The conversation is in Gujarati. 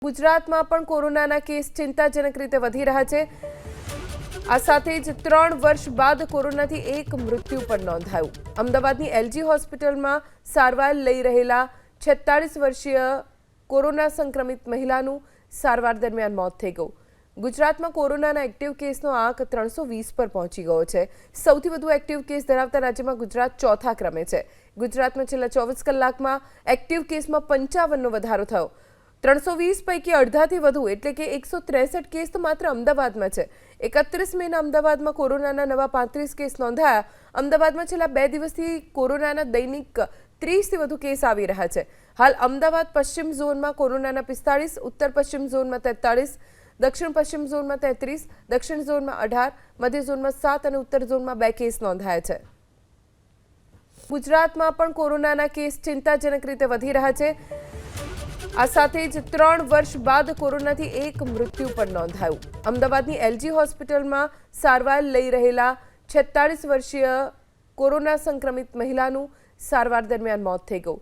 ગુજરાતમાં પણ કોરોનાના કેસ ચિંતાજનક રીતે વધી રહ્યા છે। આ સાથે જ 3 વર્ષ બાદ કોરોનાથી એક મૃત્યુ પણ નોંધાયું। અમદાવાદની એલજી હોસ્પિટલમાં સારવાર લઈ રહેલા 46 વર્ષીય કોરોના સંક્રમિત મહિલાનું સારવાર દરમિયાન મોત થઈ ગયું। ગુજરાતમાં કોરોનાના એક્ટિવ કેસનો આંક 320 પર પહોંચી ગયો છે। સૌથી વધુ એક્ટિવ કેસ ધરાવતા રાજ્યમાં ગુજરાત ચોથા ક્રમે છે। ગુજરાતમાં છેલ્લા 24 કલાકમાં એક્ટિવ કેસમાં 55નો વધારો થયો। 320 પૈકી અડધાથી વધુ એટલે કે 163 કેસ તો માત્ર અમદાવાદમાં છે। 31 મેના અમદાવાદમાં કોરોનાના નવા 35 કેસ નોંધાયા। અમદાવાદમાં છેલ્લા 2 દિવસથી કોરોનાના દૈનિક 30થી વધુ કેસ આવી રહ્યા છે। હાલ અમદાવાદ પશ્ચિમ ઝોનમાં કોરોનાના 45, ઉત્તર પશ્ચિમ ઝોનમાં 43, દક્ષિણ પશ્ચિમ ઝોનમાં 33, દક્ષિણ ઝોનમાં 18, મધ્ય ઝોનમાં 7 અને ઉત્તર ઝોનમાં 2 કેસ નોંધાયા છે। ગુજરાતમાં પણ કોરોનાના કેસ ચિંતાજનક રીતે વધી રહ્યા છે। આ સાથે જ 3 વર્ષ બાદ કોરોનાથી એક મૃત્યુ પણ નોંધાયું। અમદાવાદની એલજી હોસ્પિટલમાં સારવાર લઈ રહેલા 46 વર્ષીય કોરોના સંક્રમિત મહિલાનું સારવાર દરમિયાન મોત થઈ ગયું।